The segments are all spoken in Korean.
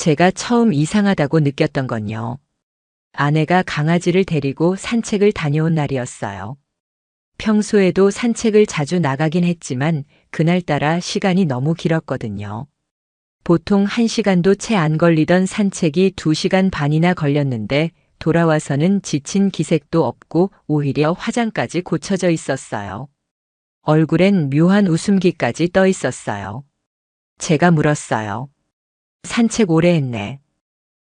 제가 처음 이상하다고 느꼈던 건요. 아내가 강아지를 데리고 산책을 다녀온 날이었어요. 평소에도 산책을 자주 나가긴 했지만 그날따라 시간이 너무 길었거든요. 보통 1시간도 채 안 걸리던 산책이 2시간 반이나 걸렸는데 돌아와서는 지친 기색도 없고 오히려 화장까지 고쳐져 있었어요. 얼굴엔 묘한 웃음기까지 떠 있었어요. 제가 물었어요. 산책 오래 했네.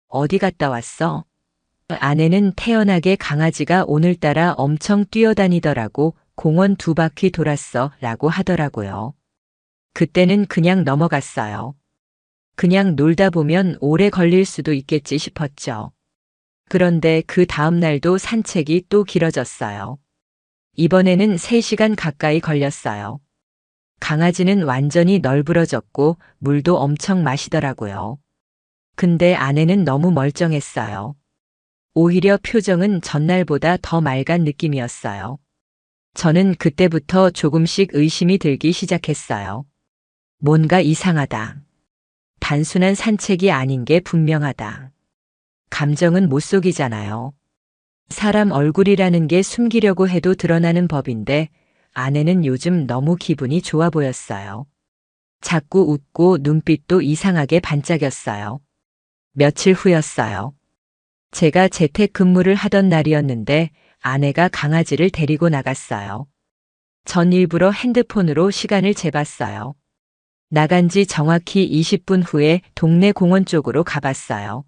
어디 갔다 왔어? 아내는 태연하게 강아지가 오늘따라 엄청 뛰어다니더라고. 공원 2바퀴 돌았어 라고 하더라고요. 그때는 그냥 넘어갔어요. 그냥 놀다 보면 오래 걸릴 수도 있겠지 싶었죠. 그런데 그 다음 날도 산책이 또 길어졌어요. 이번에는 3시간 가까이 걸렸어요. 강아지는 완전히 널브러졌고 물도 엄청 마시더라고요. 근데 아내는 너무 멀쩡했어요. 오히려 표정은 전날보다 더 맑은 느낌이었어요. 저는 그때부터 조금씩 의심이 들기 시작했어요. 뭔가 이상하다. 단순한 산책이 아닌 게 분명하다. 감정은 못 속이잖아요. 사람 얼굴이라는 게 숨기려고 해도 드러나는 법인데 아내는 요즘 너무 기분이 좋아 보였어요. 자꾸 웃고 눈빛도 이상하게 반짝였어요. 며칠 후였어요. 제가 재택근무를 하던 날이었는데 아내가 강아지를 데리고 나갔어요. 전 일부러 핸드폰으로 시간을 재봤어요. 나간 지 정확히 20분 후에 동네 공원 쪽으로 가봤어요.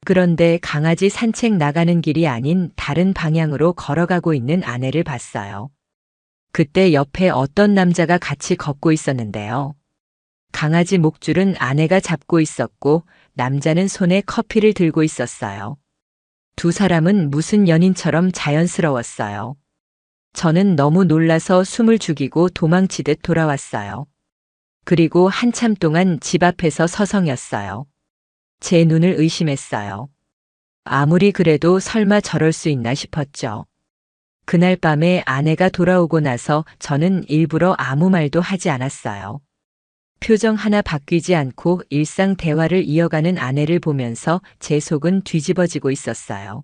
그런데 강아지 산책 나가는 길이 아닌 다른 방향으로 걸어가고 있는 아내를 봤어요. 그때 옆에 어떤 남자가 같이 걷고 있었는데요. 강아지 목줄은 아내가 잡고 있었고 남자는 손에 커피를 들고 있었어요. 두 사람은 무슨 연인처럼 자연스러웠어요. 저는 너무 놀라서 숨을 죽이고 도망치듯 돌아왔어요. 그리고 한참 동안 집 앞에서 서성였어요. 제 눈을 의심했어요. 아무리 그래도 설마 저럴 수 있나 싶었죠. 그날 밤에 아내가 돌아오고 나서 저는 일부러 아무 말도 하지 않았어요. 표정 하나 바뀌지 않고 일상 대화를 이어가는 아내를 보면서 제 속은 뒤집어지고 있었어요.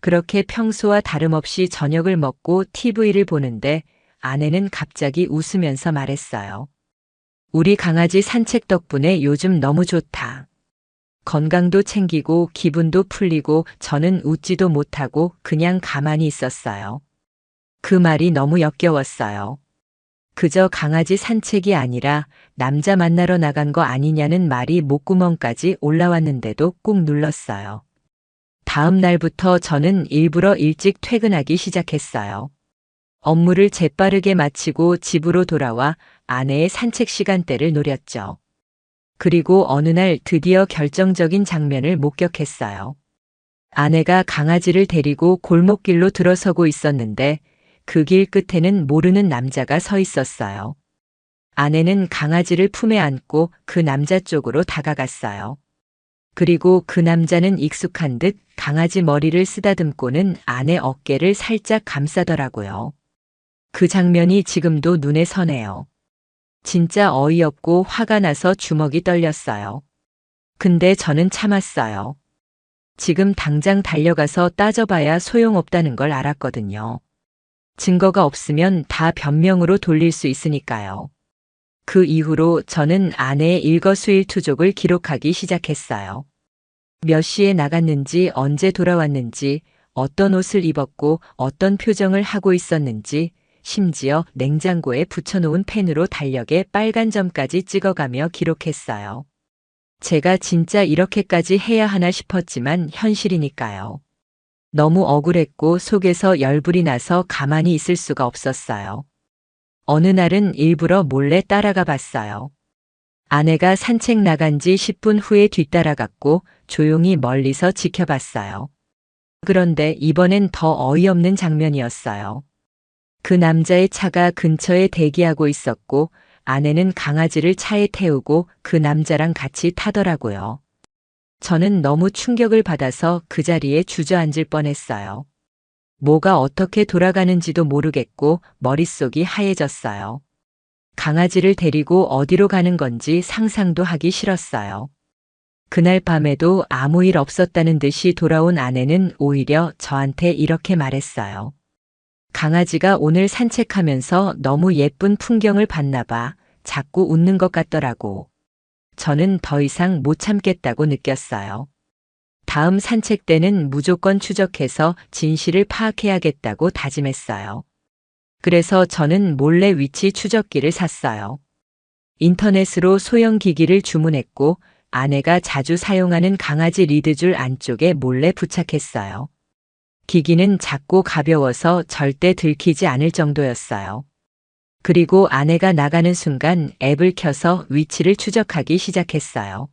그렇게 평소와 다름없이 저녁을 먹고 TV를 보는데 아내는 갑자기 웃으면서 말했어요. 우리 강아지 산책 덕분에 요즘 너무 좋다. 건강도 챙기고 기분도 풀리고 저는 웃지도 못하고 그냥 가만히 있었어요. 그 말이 너무 역겨웠어요. 그저 강아지 산책이 아니라 남자 만나러 나간 거 아니냐는 말이 목구멍까지 올라왔는데도 꾹 눌렀어요. 다음 날부터 저는 일부러 일찍 퇴근하기 시작했어요. 업무를 재빠르게 마치고 집으로 돌아와 아내의 산책 시간대를 노렸죠. 그리고 어느 날 드디어 결정적인 장면을 목격했어요. 아내가 강아지를 데리고 골목길로 들어서고 있었는데 그 길 끝에는 모르는 남자가 서 있었어요. 아내는 강아지를 품에 안고 그 남자 쪽으로 다가갔어요. 그리고 그 남자는 익숙한 듯 강아지 머리를 쓰다듬고는 아내 어깨를 살짝 감싸더라고요. 그 장면이 지금도 눈에 선해요. 진짜 어이없고 화가 나서 주먹이 떨렸어요. 근데 저는 참았어요. 지금 당장 달려가서 따져봐야 소용없다는 걸 알았거든요. 증거가 없으면 다 변명으로 돌릴 수 있으니까요. 그 이후로 저는 아내의 일거수일투족을 기록하기 시작했어요. 몇 시에 나갔는지, 언제 돌아왔는지, 어떤 옷을 입었고 어떤 표정을 하고 있었는지, 심지어 냉장고에 붙여놓은 펜으로 달력에 빨간 점까지 찍어가며 기록했어요. 제가 진짜 이렇게까지 해야 하나 싶었지만 현실이니까요. 너무 억울했고 속에서 열불이 나서 가만히 있을 수가 없었어요. 어느 날은 일부러 몰래 따라가 봤어요. 아내가 산책 나간 지 10분 후에 뒤따라갔고 조용히 멀리서 지켜봤어요. 그런데 이번엔 더 어이없는 장면이었어요. 그 남자의 차가 근처에 대기하고 있었고 아내는 강아지를 차에 태우고 그 남자랑 같이 타더라고요. 저는 너무 충격을 받아서 그 자리에 주저앉을 뻔했어요. 뭐가 어떻게 돌아가는지도 모르겠고 머릿속이 하얘졌어요. 강아지를 데리고 어디로 가는 건지 상상도 하기 싫었어요. 그날 밤에도 아무 일 없었다는 듯이 돌아온 아내는 오히려 저한테 이렇게 말했어요. 강아지가 오늘 산책하면서 너무 예쁜 풍경을 봤나 봐. 자꾸 웃는 것 같더라고. 저는 더 이상 못 참겠다고 느꼈어요. 다음 산책 때는 무조건 추적해서 진실을 파악해야겠다고 다짐했어요. 그래서 저는 몰래 위치 추적기를 샀어요. 인터넷으로 소형 기기를 주문했고 아내가 자주 사용하는 강아지 리드줄 안쪽에 몰래 부착했어요. 기기는 작고 가벼워서 절대 들키지 않을 정도였어요. 그리고 아내가 나가는 순간 앱을 켜서 위치를 추적하기 시작했어요.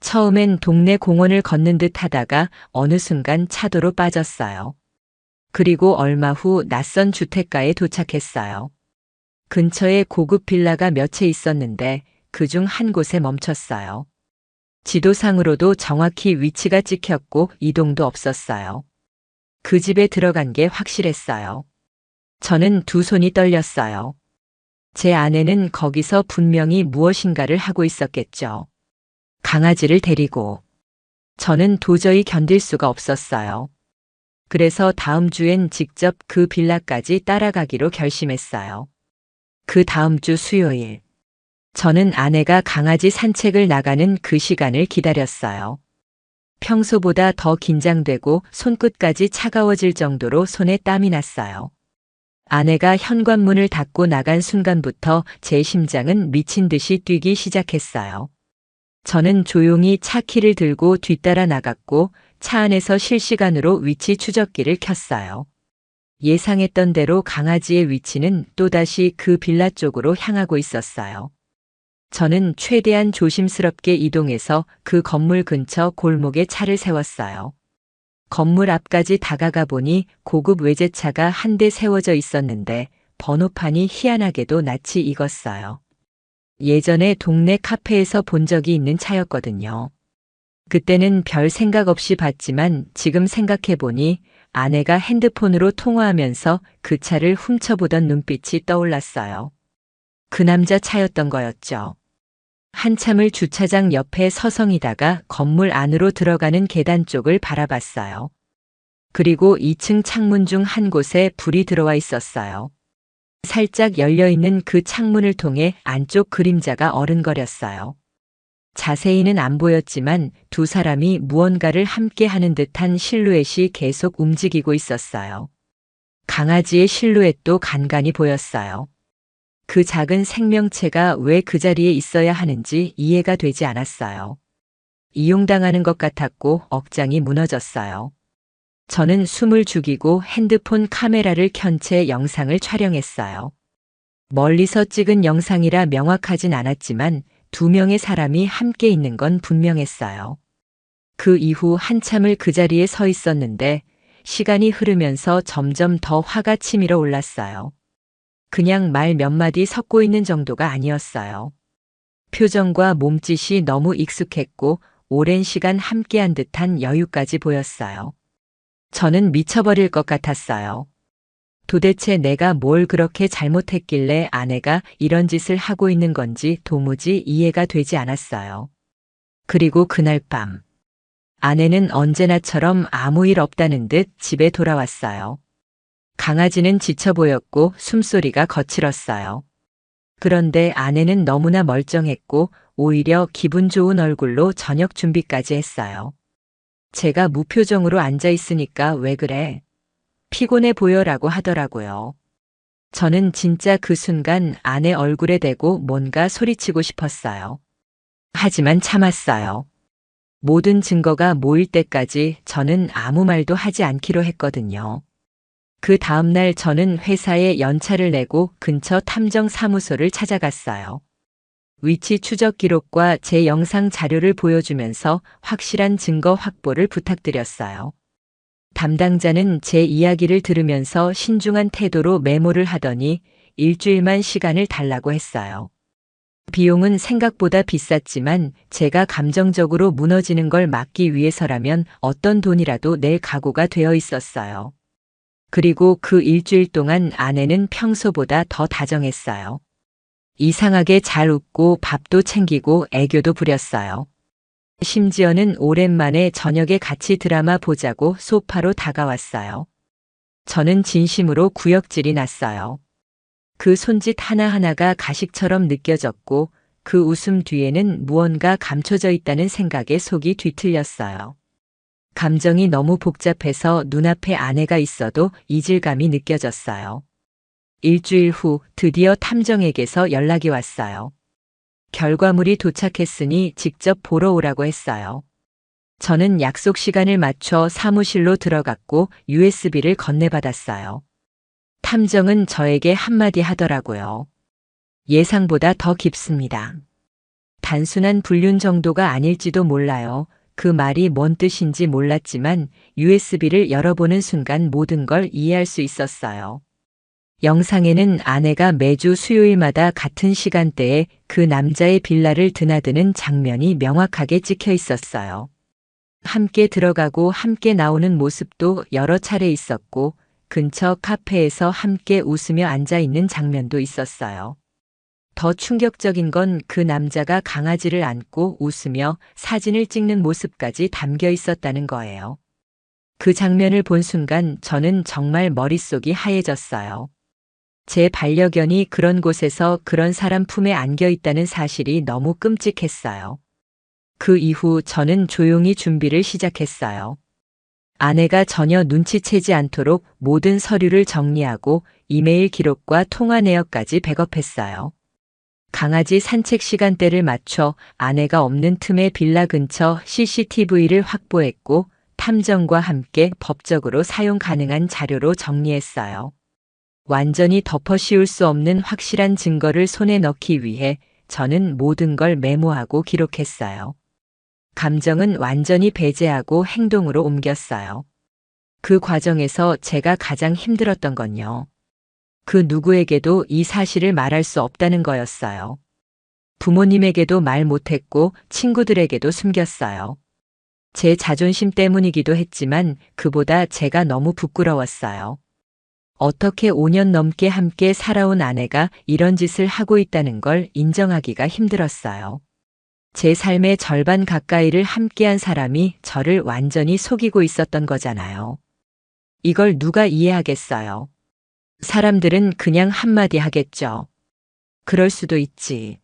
처음엔 동네 공원을 걷는 듯 하다가 어느 순간 차도로 빠졌어요. 그리고 얼마 후 낯선 주택가에 도착했어요. 근처에 고급 빌라가 몇 채 있었는데 그중 한 곳에 멈췄어요. 지도상으로도 정확히 위치가 찍혔고 이동도 없었어요. 그 집에 들어간 게 확실했어요. 저는 두 손이 떨렸어요. 제 아내는 거기서 분명히 무엇인가를 하고 있었겠죠. 강아지를 데리고. 저는 도저히 견딜 수가 없었어요. 그래서 다음 주엔 직접 그 빌라까지 따라가기로 결심했어요. 그 다음 주 수요일. 저는 아내가 강아지 산책을 나가는 그 시간을 기다렸어요. 평소보다 더 긴장되고 손끝까지 차가워질 정도로 손에 땀이 났어요. 아내가 현관문을 닫고 나간 순간부터 제 심장은 미친 듯이 뛰기 시작했어요. 저는 조용히 차 키를 들고 뒤따라 나갔고 차 안에서 실시간으로 위치 추적기를 켰어요. 예상했던 대로 강아지의 위치는 또다시 그 빌라 쪽으로 향하고 있었어요. 저는 최대한 조심스럽게 이동해서 그 건물 근처 골목에 차를 세웠어요. 건물 앞까지 다가가 보니 고급 외제차가 한 대 세워져 있었는데 번호판이 희한하게도 낯이 익었어요. 예전에 동네 카페에서 본 적이 있는 차였거든요. 그때는 별 생각 없이 봤지만 지금 생각해 보니 아내가 핸드폰으로 통화하면서 그 차를 훔쳐보던 눈빛이 떠올랐어요. 그 남자 차였던 거였죠. 한참을 주차장 옆에 서성이다가 건물 안으로 들어가는 계단 쪽을 바라봤어요. 그리고 2층 창문 중 한 곳에 불이 들어와 있었어요. 살짝 열려있는 그 창문을 통해 안쪽 그림자가 어른거렸어요. 자세히는 안 보였지만 두 사람이 무언가를 함께 하는 듯한 실루엣이 계속 움직이고 있었어요. 강아지의 실루엣도 간간히 보였어요. 그 작은 생명체가 왜 그 자리에 있어야 하는지 이해가 되지 않았어요. 이용당하는 것 같았고 억장이 무너졌어요. 저는 숨을 죽이고 핸드폰 카메라를 켠 채 영상을 촬영했어요. 멀리서 찍은 영상이라 명확하진 않았지만 두 명의 사람이 함께 있는 건 분명했어요. 그 이후 한참을 그 자리에 서 있었는데 시간이 흐르면서 점점 더 화가 치밀어 올랐어요. 그냥 말 몇 마디 섞고 있는 정도가 아니었어요. 표정과 몸짓이 너무 익숙했고 오랜 시간 함께한 듯한 여유까지 보였어요. 저는 미쳐버릴 것 같았어요. 도대체 내가 뭘 그렇게 잘못했길래 아내가 이런 짓을 하고 있는 건지 도무지 이해가 되지 않았어요. 그리고 그날 밤, 아내는 언제나처럼 아무 일 없다는 듯 집에 돌아왔어요. 강아지는 지쳐 보였고 숨소리가 거칠었어요. 그런데 아내는 너무나 멀쩡했고 오히려 기분 좋은 얼굴로 저녁 준비까지 했어요. 제가 무표정으로 앉아 있으니까 왜 그래? 피곤해 보여라고 하더라고요. 저는 진짜 그 순간 아내 얼굴에 대고 뭔가 소리치고 싶었어요. 하지만 참았어요. 모든 증거가 모일 때까지 저는 아무 말도 하지 않기로 했거든요. 그 다음날 저는 회사에 연차를 내고 근처 탐정사무소를 찾아갔어요. 위치 추적 기록과 제 영상 자료를 보여주면서 확실한 증거 확보를 부탁드렸어요. 담당자는 제 이야기를 들으면서 신중한 태도로 메모를 하더니 일주일만 시간을 달라고 했어요. 비용은 생각보다 비쌌지만 제가 감정적으로 무너지는 걸 막기 위해서라면 어떤 돈이라도 낼 각오가 되어 있었어요. 그리고 그 일주일 동안 아내는 평소보다 더 다정했어요. 이상하게 잘 웃고 밥도 챙기고 애교도 부렸어요. 심지어는 오랜만에 저녁에 같이 드라마 보자고 소파로 다가왔어요. 저는 진심으로 구역질이 났어요. 그 손짓 하나하나가 가식처럼 느껴졌고 그 웃음 뒤에는 무언가 감춰져 있다는 생각에 속이 뒤틀렸어요. 감정이 너무 복잡해서 눈앞에 아내가 있어도 이질감이 느껴졌어요. 일주일 후 드디어 탐정에게서 연락이 왔어요. 결과물이 도착했으니 직접 보러 오라고 했어요. 저는 약속 시간을 맞춰 사무실로 들어갔고 USB를 건네받았어요. 탐정은 저에게 한마디 하더라고요. 예상보다 더 깊습니다. 단순한 불륜 정도가 아닐지도 몰라요. 그 말이 뭔 뜻인지 몰랐지만 USB를 열어보는 순간 모든 걸 이해할 수 있었어요. 영상에는 아내가 매주 수요일마다 같은 시간대에 그 남자의 빌라를 드나드는 장면이 명확하게 찍혀 있었어요. 함께 들어가고 함께 나오는 모습도 여러 차례 있었고 근처 카페에서 함께 웃으며 앉아 있는 장면도 있었어요. 더 충격적인 건 그 남자가 강아지를 안고 웃으며 사진을 찍는 모습까지 담겨 있었다는 거예요. 그 장면을 본 순간 저는 정말 머릿속이 하얘졌어요. 제 반려견이 그런 곳에서 그런 사람 품에 안겨 있다는 사실이 너무 끔찍했어요. 그 이후 저는 조용히 준비를 시작했어요. 아내가 전혀 눈치채지 않도록 모든 서류를 정리하고 이메일 기록과 통화 내역까지 백업했어요. 강아지 산책 시간대를 맞춰 아내가 없는 틈에 빌라 근처 CCTV를 확보했고 탐정과 함께 법적으로 사용 가능한 자료로 정리했어요. 완전히 덮어씌울 수 없는 확실한 증거를 손에 넣기 위해 저는 모든 걸 메모하고 기록했어요. 감정은 완전히 배제하고 행동으로 옮겼어요. 그 과정에서 제가 가장 힘들었던 건요. 그 누구에게도 이 사실을 말할 수 없다는 거였어요. 부모님에게도 말 못했고 친구들에게도 숨겼어요. 제 자존심 때문이기도 했지만 그보다 제가 너무 부끄러웠어요. 어떻게 5년 넘게 함께 살아온 아내가 이런 짓을 하고 있다는 걸 인정하기가 힘들었어요. 제 삶의 절반 가까이를 함께한 사람이 저를 완전히 속이고 있었던 거잖아요. 이걸 누가 이해하겠어요? 사람들은 그냥 한마디 하겠죠. 그럴 수도 있지.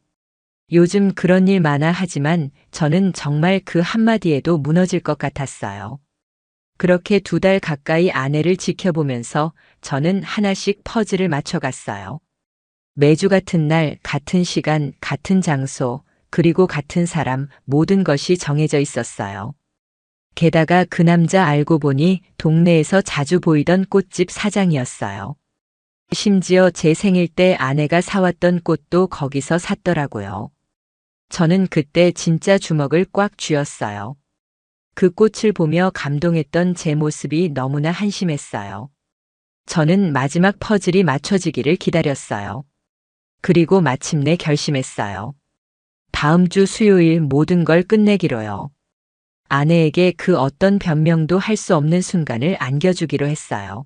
요즘 그런 일 많아 하지만 저는 정말 그 한마디에도 무너질 것 같았어요. 그렇게 2달 가까이 아내를 지켜보면서 저는 하나씩 퍼즐을 맞춰갔어요. 매주 같은 날, 같은 시간, 같은 장소, 그리고 같은 사람, 모든 것이 정해져 있었어요. 게다가 그 남자 알고 보니 동네에서 자주 보이던 꽃집 사장이었어요. 심지어 제 생일 때 아내가 사왔던 꽃도 거기서 샀더라고요. 저는 그때 진짜 주먹을 꽉 쥐었어요. 그 꽃을 보며 감동했던 제 모습이 너무나 한심했어요. 저는 마지막 퍼즐이 맞춰지기를 기다렸어요. 그리고 마침내 결심했어요. 다음 주 수요일 모든 걸 끝내기로요. 아내에게 그 어떤 변명도 할 수 없는 순간을 안겨주기로 했어요.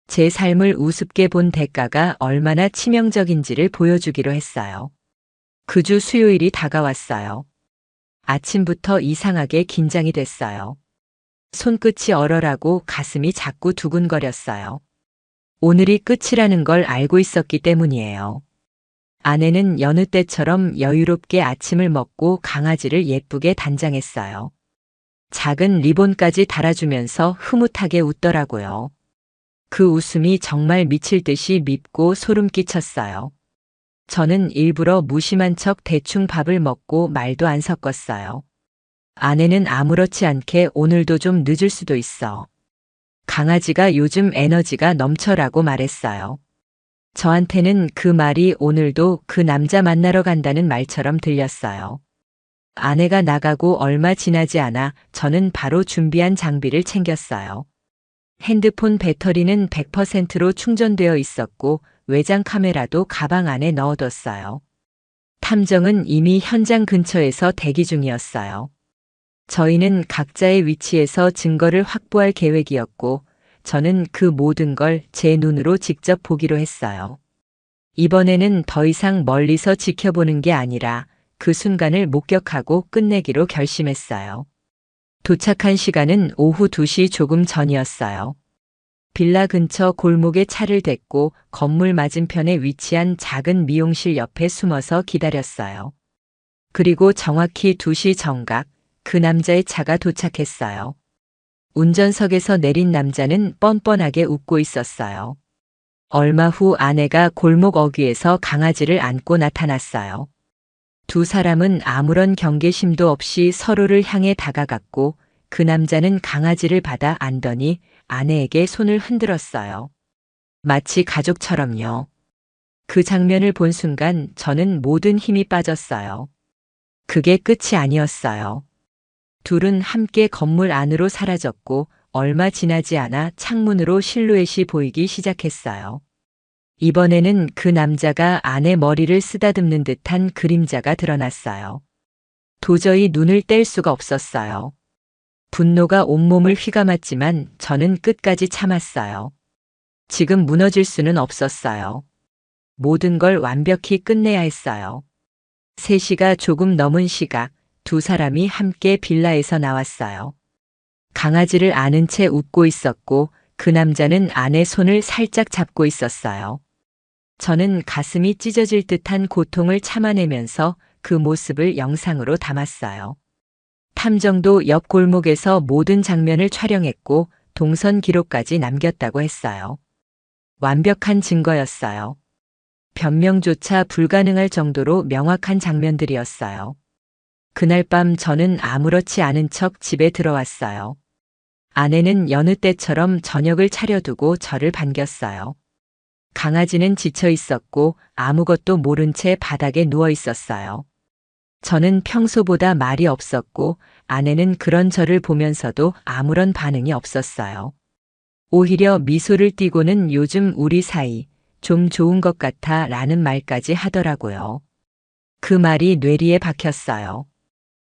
제 삶을 우습게 본 대가가 얼마나 치명적인지를 보여주기로 했어요. 그 주 수요일이 다가왔어요. 아침부터 이상하게 긴장이 됐어요. 손끝이 얼얼하고 가슴이 자꾸 두근거렸어요. 오늘이 끝이라는 걸 알고 있었기 때문이에요. 아내는 여느 때처럼 여유롭게 아침을 먹고 강아지를 예쁘게 단장했어요. 작은 리본까지 달아주면서 흐뭇하게 웃더라고요. 그 웃음이 정말 미칠 듯이 밉고 소름 끼쳤어요. 저는 일부러 무심한 척 대충 밥을 먹고 말도 안 섞었어요. 아내는 아무렇지 않게 오늘도 좀 늦을 수도 있어. 강아지가 요즘 에너지가 넘쳐라고 말했어요. 저한테는 그 말이 오늘도 그 남자 만나러 간다는 말처럼 들렸어요. 아내가 나가고 얼마 지나지 않아 저는 바로 준비한 장비를 챙겼어요. 핸드폰 배터리는 100%로 충전되어 있었고 외장 카메라도 가방 안에 넣어뒀어요. 탐정은 이미 현장 근처에서 대기 중이었어요. 저희는 각자의 위치에서 증거를 확보할 계획이었고 저는 그 모든 걸 제 눈으로 직접 보기로 했어요. 이번에는 더 이상 멀리서 지켜보는 게 아니라 그 순간을 목격하고 끝내기로 결심했어요. 도착한 시간은 오후 2시 조금 전이었어요. 빌라 근처 골목에 차를 댔고 건물 맞은편에 위치한 작은 미용실 옆에 숨어서 기다렸어요. 그리고 정확히 2시 정각 그 남자의 차가 도착했어요. 운전석에서 내린 남자는 뻔뻔하게 웃고 있었어요. 얼마 후 아내가 골목 어귀에서 강아지를 안고 나타났어요. 두 사람은 아무런 경계심도 없이 서로를 향해 다가갔고 그 남자는 강아지를 받아 안더니 아내에게 손을 흔들었어요. 마치 가족처럼요. 그 장면을 본 순간 저는 모든 힘이 빠졌어요. 그게 끝이 아니었어요. 둘은 함께 건물 안으로 사라졌고 얼마 지나지 않아 창문으로 실루엣이 보이기 시작했어요. 이번에는 그 남자가 아내 머리를 쓰다듬는 듯한 그림자가 드러났어요. 도저히 눈을 뗄 수가 없었어요. 분노가 온몸을 휘감았지만 저는 끝까지 참았어요. 지금 무너질 수는 없었어요. 모든 걸 완벽히 끝내야 했어요. 3시가 조금 넘은 시각, 두 사람이 함께 빌라에서 나왔어요. 강아지를 안은 채 웃고 있었고 그 남자는 아내 손을 살짝 잡고 있었어요. 저는 가슴이 찢어질 듯한 고통을 참아내면서 그 모습을 영상으로 담았어요. 탐정도 옆 골목에서 모든 장면을 촬영했고 동선 기록까지 남겼다고 했어요. 완벽한 증거였어요. 변명조차 불가능할 정도로 명확한 장면들이었어요. 그날 밤 저는 아무렇지 않은 척 집에 들어왔어요. 아내는 여느 때처럼 저녁을 차려두고 저를 반겼어요. 강아지는 지쳐 있었고 아무것도 모른 채 바닥에 누워 있었어요. 저는 평소보다 말이 없었고 아내는 그런 저를 보면서도 아무런 반응이 없었어요. 오히려 미소를 띠고는 요즘 우리 사이 좀 좋은 것 같아 라는 말까지 하더라고요. 그 말이 뇌리에 박혔어요.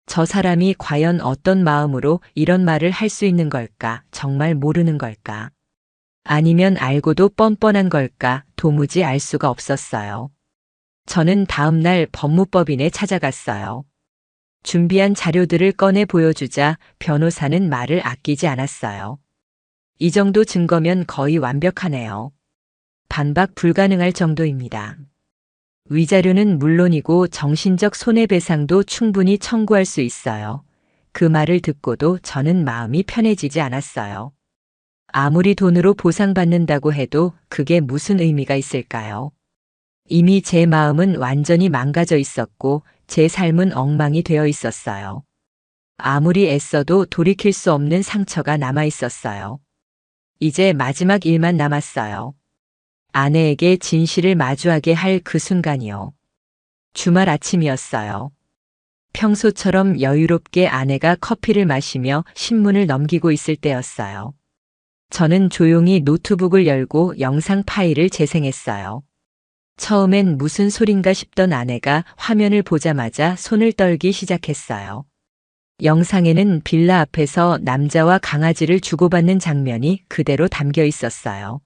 저 사람이 과연 어떤 마음으로 이런 말을 할 수 있는 걸까? 정말 모르는 걸까? 아니면 알고도 뻔뻔한 걸까? 도무지 알 수가 없었어요. 저는 다음 날 법무법인에 찾아갔어요. 준비한 자료들을 꺼내 보여주자 변호사는 말을 아끼지 않았어요. 이 정도 증거면 거의 완벽하네요. 반박 불가능할 정도입니다. 위자료는 물론이고 정신적 손해배상도 충분히 청구할 수 있어요. 그 말을 듣고도 저는 마음이 편해지지 않았어요. 아무리 돈으로 보상받는다고 해도 그게 무슨 의미가 있을까요? 이미 제 마음은 완전히 망가져 있었고 제 삶은 엉망이 되어 있었어요. 아무리 애써도 돌이킬 수 없는 상처가 남아 있었어요. 이제 마지막 일만 남았어요. 아내에게 진실을 마주하게 할 그 순간이요. 주말 아침이었어요. 평소처럼 여유롭게 아내가 커피를 마시며 신문을 넘기고 있을 때였어요. 저는 조용히 노트북을 열고 영상 파일을 재생했어요. 처음엔 무슨 소린가 싶던 아내가 화면을 보자마자 손을 떨기 시작했어요. 영상에는 빌라 앞에서 남자와 강아지를 주고받는 장면이 그대로 담겨 있었어요.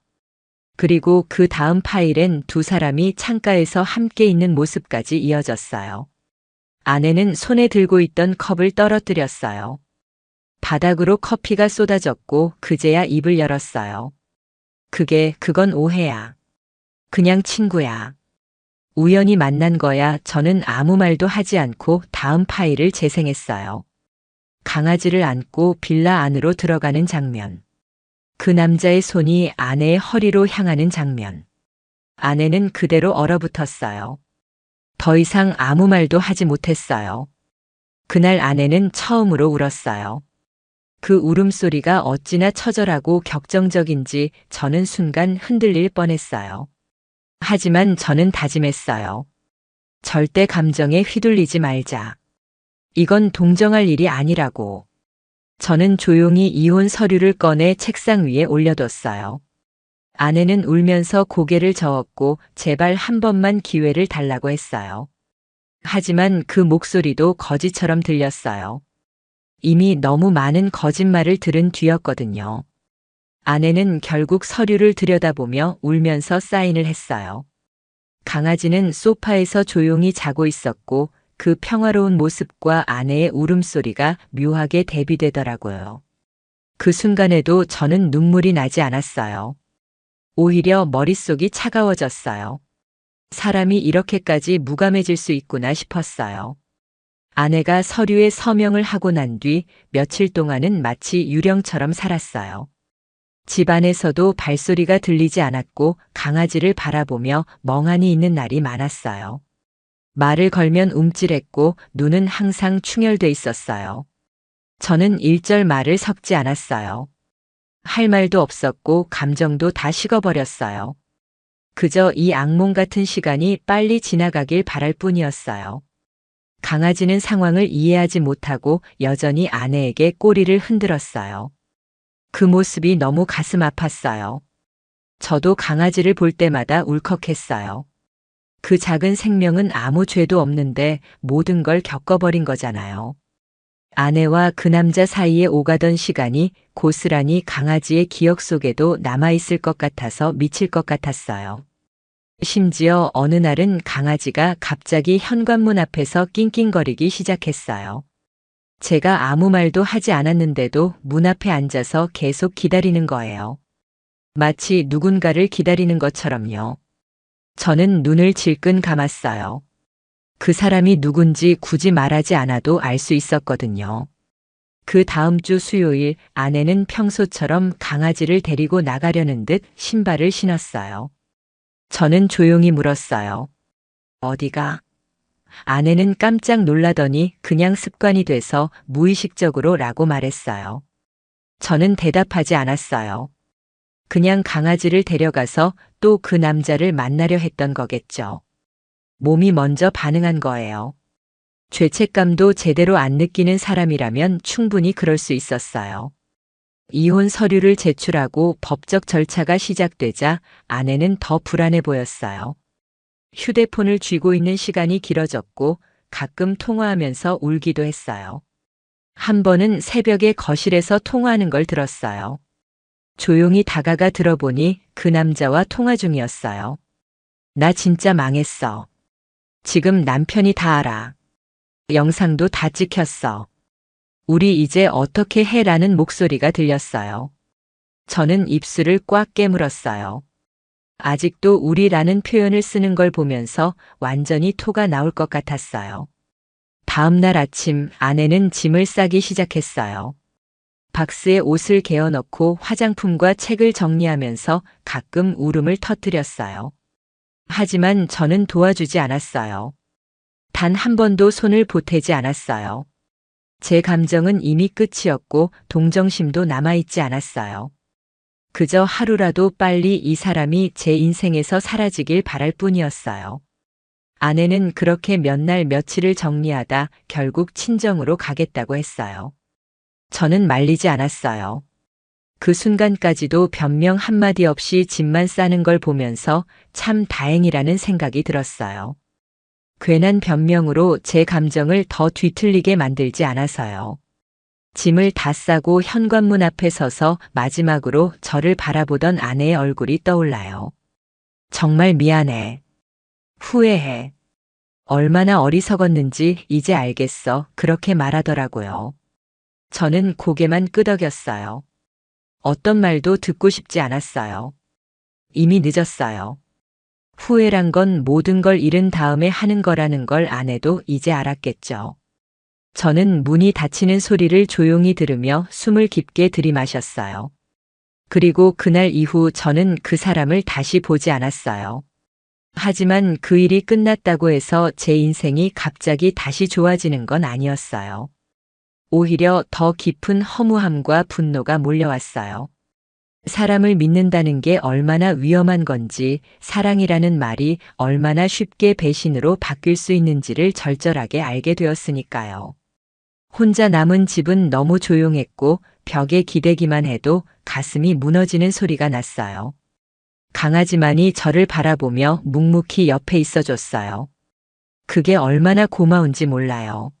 그리고 그 다음 파일엔 두 사람이 창가에서 함께 있는 모습까지 이어졌어요. 아내는 손에 들고 있던 컵을 떨어뜨렸어요. 바닥으로 커피가 쏟아졌고 그제야 입을 열었어요. 그건 오해야. 그냥 친구야. 우연히 만난 거야. 저는 아무 말도 하지 않고 다음 파일을 재생했어요. 강아지를 안고 빌라 안으로 들어가는 장면. 그 남자의 손이 아내의 허리로 향하는 장면. 아내는 그대로 얼어붙었어요. 더 이상 아무 말도 하지 못했어요. 그날 아내는 처음으로 울었어요. 그 울음소리가 어찌나 처절하고 격정적인지 저는 순간 흔들릴 뻔했어요. 하지만 저는 다짐했어요. 절대 감정에 휘둘리지 말자. 이건 동정할 일이 아니라고. 저는 조용히 이혼 서류를 꺼내 책상 위에 올려뒀어요. 아내는 울면서 고개를 저었고 제발 한 번만 기회를 달라고 했어요. 하지만 그 목소리도 거지처럼 들렸어요. 이미 너무 많은 거짓말을 들은 뒤였거든요. 아내는 결국 서류를 들여다보며 울면서 사인을 했어요. 강아지는 소파에서 조용히 자고 있었고 그 평화로운 모습과 아내의 울음소리가 묘하게 대비되더라고요. 그 순간에도 저는 눈물이 나지 않았어요. 오히려 머릿속이 차가워졌어요. 사람이 이렇게까지 무감해질 수 있구나 싶었어요. 아내가 서류에 서명을 하고 난 뒤 며칠 동안은 마치 유령처럼 살았어요. 집 안에서도 발소리가 들리지 않았고 강아지를 바라보며 멍하니 있는 날이 많았어요. 말을 걸면 움찔했고 눈은 항상 충혈돼 있었어요. 저는 일절 말을 섞지 않았어요. 할 말도 없었고 감정도 다 식어버렸어요. 그저 이 악몽 같은 시간이 빨리 지나가길 바랄 뿐이었어요. 강아지는 상황을 이해하지 못하고 여전히 아내에게 꼬리를 흔들었어요. 그 모습이 너무 가슴 아팠어요. 저도 강아지를 볼 때마다 울컥했어요. 그 작은 생명은 아무 죄도 없는데 모든 걸 겪어버린 거잖아요. 아내와 그 남자 사이에 오가던 시간이 고스란히 강아지의 기억 속에도 남아있을 것 같아서 미칠 것 같았어요. 심지어 어느 날은 강아지가 갑자기 현관문 앞에서 낑낑거리기 시작했어요. 제가 아무 말도 하지 않았는데도 문 앞에 앉아서 계속 기다리는 거예요. 마치 누군가를 기다리는 것처럼요. 저는 눈을 질끈 감았어요. 그 사람이 누군지 굳이 말하지 않아도 알 수 있었거든요. 그 다음 주 수요일 아내는 평소처럼 강아지를 데리고 나가려는 듯 신발을 신었어요. 저는 조용히 물었어요. 어디가? 아내는 깜짝 놀라더니 그냥 습관이 돼서 무의식적으로 라고 말했어요. 저는 대답하지 않았어요. 그냥 강아지를 데려가서 또 그 남자를 만나려 했던 거겠죠. 몸이 먼저 반응한 거예요. 죄책감도 제대로 안 느끼는 사람이라면 충분히 그럴 수 있었어요. 이혼 서류를 제출하고 법적 절차가 시작되자 아내는 더 불안해 보였어요. 휴대폰을 쥐고 있는 시간이 길어졌고 가끔 통화하면서 울기도 했어요. 한 번은 새벽에 거실에서 통화하는 걸 들었어요. 조용히 다가가 들어보니 그 남자와 통화 중이었어요. 나 진짜 망했어. 지금 남편이 다 알아. 영상도 다 찍혔어. 우리 이제 어떻게 해? 라는 목소리가 들렸어요. 저는 입술을 꽉 깨물었어요. 아직도 우리라는 표현을 쓰는 걸 보면서 완전히 토가 나올 것 같았어요. 다음 날 아침 아내는 짐을 싸기 시작했어요. 박스에 옷을 개어 넣고 화장품과 책을 정리하면서 가끔 울음을 터뜨렸어요. 하지만 저는 도와주지 않았어요. 단 한 번도 손을 보태지 않았어요. 제 감정은 이미 끝이었고 동정심도 남아있지 않았어요. 그저 하루라도 빨리 이 사람이 제 인생에서 사라지길 바랄 뿐이었어요. 아내는 그렇게 몇 날 며칠을 정리하다 결국 친정으로 가겠다고 했어요. 저는 말리지 않았어요. 그 순간까지도 변명 한마디 없이 짐만 싸는 걸 보면서 참 다행이라는 생각이 들었어요. 괜한 변명으로 제 감정을 더 뒤틀리게 만들지 않아서요. 짐을 다 싸고 현관문 앞에 서서 마지막으로 저를 바라보던 아내의 얼굴이 떠올라요. 정말 미안해. 후회해. 얼마나 어리석었는지 이제 알겠어. 그렇게 말하더라고요. 저는 고개만 끄덕였어요. 어떤 말도 듣고 싶지 않았어요. 이미 늦었어요. 후회란 건 모든 걸 잃은 다음에 하는 거라는 걸 아내도 이제 알았겠죠. 저는 문이 닫히는 소리를 조용히 들으며 숨을 깊게 들이마셨어요. 그리고 그날 이후 저는 그 사람을 다시 보지 않았어요. 하지만 그 일이 끝났다고 해서 제 인생이 갑자기 다시 좋아지는 건 아니었어요. 오히려 더 깊은 허무함과 분노가 몰려왔어요. 사람을 믿는다는 게 얼마나 위험한 건지, 사랑이라는 말이 얼마나 쉽게 배신으로 바뀔 수 있는지를 절절하게 알게 되었으니까요. 혼자 남은 집은 너무 조용했고 벽에 기대기만 해도 가슴이 무너지는 소리가 났어요. 강아지만이 저를 바라보며 묵묵히 옆에 있어줬어요. 그게 얼마나 고마운지 몰라요.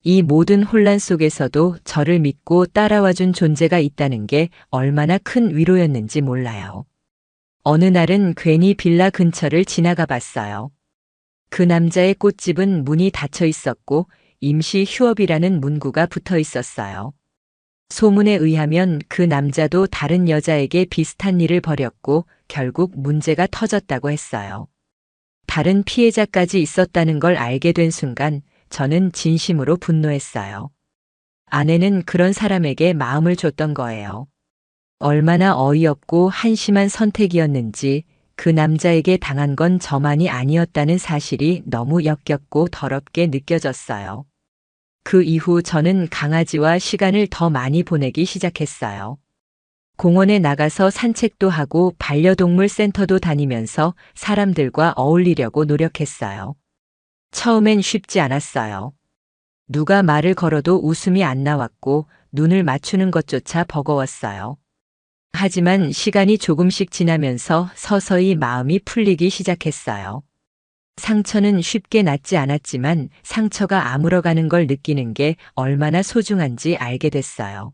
이 모든 혼란 속에서도 저를 믿고 따라와준 존재가 있다는 게 얼마나 큰 위로였는지 몰라요. 어느 날은 괜히 빌라 근처를 지나가 봤어요. 그 남자의 꽃집은 문이 닫혀 있었고 임시 휴업이라는 문구가 붙어 있었어요. 소문에 의하면 그 남자도 다른 여자에게 비슷한 일을 벌였고 결국 문제가 터졌다고 했어요. 다른 피해자까지 있었다는 걸 알게 된 순간 저는 진심으로 분노했어요. 아내는 그런 사람에게 마음을 줬던 거예요. 얼마나 어이없고 한심한 선택이었는지 그 남자에게 당한 건 저만이 아니었다는 사실이 너무 역겹고 더럽게 느껴졌어요. 그 이후 저는 강아지와 시간을 더 많이 보내기 시작했어요. 공원에 나가서 산책도 하고 반려동물 센터도 다니면서 사람들과 어울리려고 노력했어요. 처음엔 쉽지 않았어요. 누가 말을 걸어도 웃음이 안 나왔고 눈을 맞추는 것조차 버거웠어요. 하지만 시간이 조금씩 지나면서 서서히 마음이 풀리기 시작했어요. 상처는 쉽게 낫지 않았지만 상처가 아물어가는 걸 느끼는 게 얼마나 소중한지 알게 됐어요.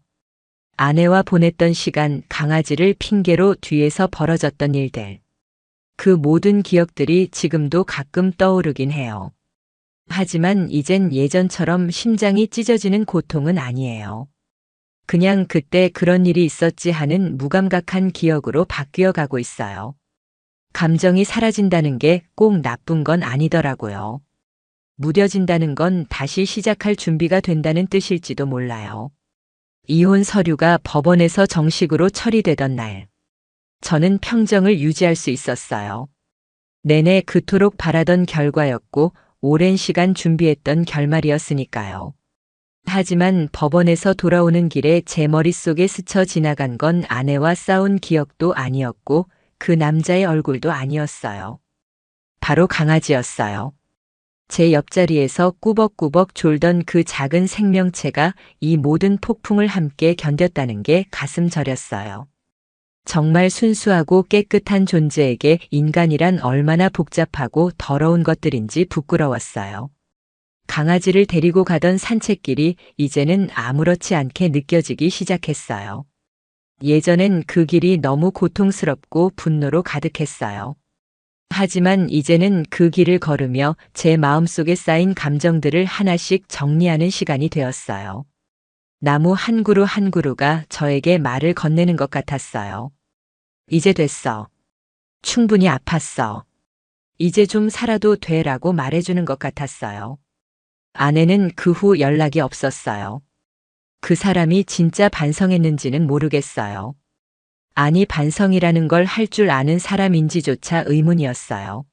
아내와 보냈던 시간, 강아지를 핑계로 뒤에서 벌어졌던 일들. 그 모든 기억들이 지금도 가끔 떠오르긴 해요. 하지만 이젠 예전처럼 심장이 찢어지는 고통은 아니에요. 그냥 그때 그런 일이 있었지 하는 무감각한 기억으로 바뀌어 가고 있어요. 감정이 사라진다는 게 꼭 나쁜 건 아니더라고요. 무뎌진다는 건 다시 시작할 준비가 된다는 뜻일지도 몰라요. 이혼 서류가 법원에서 정식으로 처리되던 날, 저는 평정을 유지할 수 있었어요. 내내 그토록 바라던 결과였고 오랜 시간 준비했던 결말이었으니까요. 하지만 법원에서 돌아오는 길에 제 머릿속에 스쳐 지나간 건 아내와 싸운 기억도 아니었고 그 남자의 얼굴도 아니었어요. 바로 강아지였어요. 제 옆자리에서 꾸벅꾸벅 졸던 그 작은 생명체가 이 모든 폭풍을 함께 견뎠다는 게 가슴 저렸어요. 정말 순수하고 깨끗한 존재에게 인간이란 얼마나 복잡하고 더러운 것들인지 부끄러웠어요. 강아지를 데리고 가던 산책길이 이제는 아무렇지 않게 느껴지기 시작했어요. 예전엔 그 길이 너무 고통스럽고 분노로 가득했어요. 하지만 이제는 그 길을 걸으며 제 마음속에 쌓인 감정들을 하나씩 정리하는 시간이 되었어요. 나무 한 그루 한 그루가 저에게 말을 건네는 것 같았어요. 이제 됐어. 충분히 아팠어. 이제 좀 살아도 돼라고 말해주는 것 같았어요. 아내는 그 후 연락이 없었어요. 그 사람이 진짜 반성했는지는 모르겠어요. 아니, 반성이라는 걸 할 줄 아는 사람인지조차 의문이었어요.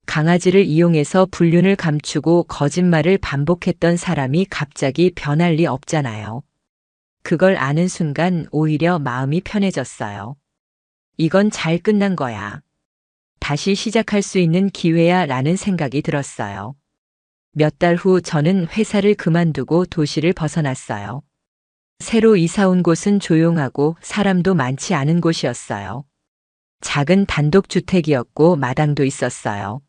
강아지를 이용해서 불륜을 감추고 거짓말을 반복했던 사람이 갑자기 변할 리 없잖아요. 그걸 아는 순간 오히려 마음이 편해졌어요. 이건 잘 끝난 거야. 다시 시작할 수 있는 기회야 라는 생각이 들었어요. 몇 달 후 저는 회사를 그만두고 도시를 벗어났어요. 새로 이사 온 곳은 조용하고 사람도 많지 않은 곳이었어요. 작은 단독주택이었고 마당도 있었어요.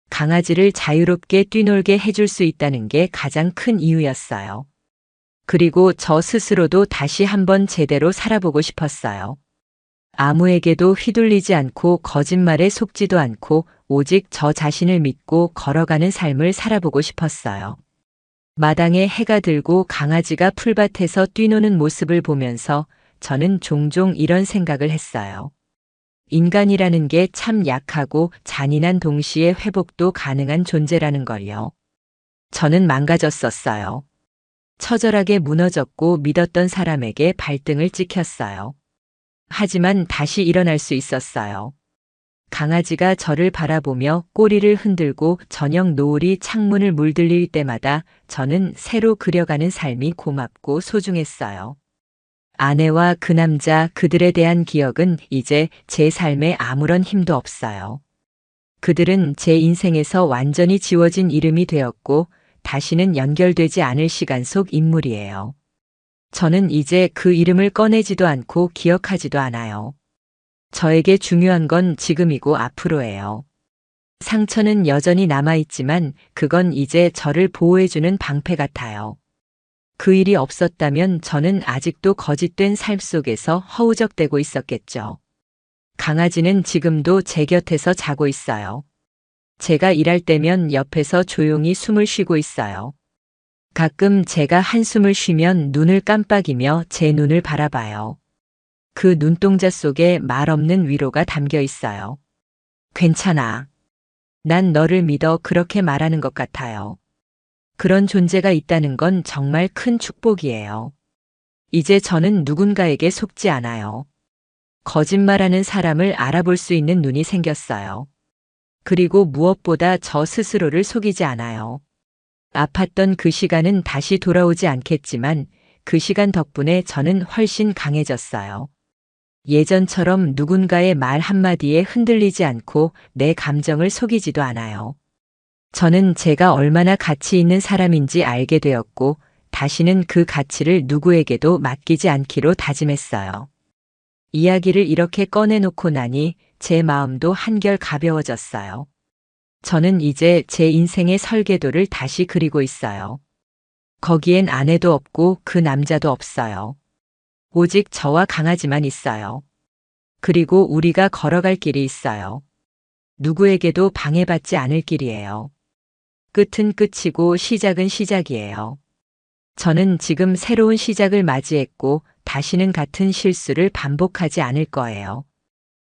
강아지를 자유롭게 뛰놀게 해줄 수 있다는 게 가장 큰 이유였어요. 그리고 저 스스로도 다시 한번 제대로 살아보고 싶었어요. 아무에게도 휘둘리지 않고 거짓말에 속지도 않고 오직 저 자신을 믿고 걸어가는 삶을 살아보고 싶었어요. 마당에 해가 들고 강아지가 풀밭에서 뛰노는 모습을 보면서 저는 종종 이런 생각을 했어요. 인간이라는 게 참 약하고 잔인한 동시에 회복도 가능한 존재라는 걸요. 저는 망가졌었어요. 처절하게 무너졌고 믿었던 사람에게 발등을 찍혔어요. 하지만 다시 일어날 수 있었어요. 강아지가 저를 바라보며 꼬리를 흔들고 저녁 노을이 창문을 물들일 때마다 저는 새로 그려가는 삶이 고맙고 소중했어요. 아내와 그 남자, 그들에 대한 기억은 이제 제 삶에 아무런 힘도 없어요. 그들은 제 인생에서 완전히 지워진 이름이 되었고 다시는 연결되지 않을 시간 속 인물이에요. 저는 이제 그 이름을 꺼내지도 않고 기억하지도 않아요. 저에게 중요한 건 지금이고 앞으로예요. 상처는 여전히 남아있지만 그건 이제 저를 보호해주는 방패 같아요. 그 일이 없었다면 저는 아직도 거짓된 삶 속에서 허우적대고 있었겠죠. 강아지는 지금도 제 곁에서 자고 있어요. 제가 일할 때면 옆에서 조용히 숨을 쉬고 있어요. 가끔 제가 한숨을 쉬면 눈을 깜빡이며 제 눈을 바라봐요. 그 눈동자 속에 말 없는 위로가 담겨 있어요. 괜찮아. 난 너를 믿어 그렇게 말하는 것 같아요. 그런 존재가 있다는 건 정말 큰 축복이에요. 이제 저는 누군가에게 속지 않아요. 거짓말하는 사람을 알아볼 수 있는 눈이 생겼어요. 그리고 무엇보다 저 스스로를 속이지 않아요. 아팠던 그 시간은 다시 돌아오지 않겠지만 그 시간 덕분에 저는 훨씬 강해졌어요. 예전처럼 누군가의 말 한마디에 흔들리지 않고 내 감정을 속이지도 않아요. 저는 제가 얼마나 가치 있는 사람인지 알게 되었고 다시는 그 가치를 누구에게도 맡기지 않기로 다짐했어요. 이야기를 이렇게 꺼내놓고 나니 제 마음도 한결 가벼워졌어요. 저는 이제 제 인생의 설계도를 다시 그리고 있어요. 거기엔 아내도 없고 그 남자도 없어요. 오직 저와 강아지만 있어요. 그리고 우리가 걸어갈 길이 있어요. 누구에게도 방해받지 않을 길이에요. 끝은 끝이고 시작은 시작이에요. 저는 지금 새로운 시작을 맞이했고 다시는 같은 실수를 반복하지 않을 거예요.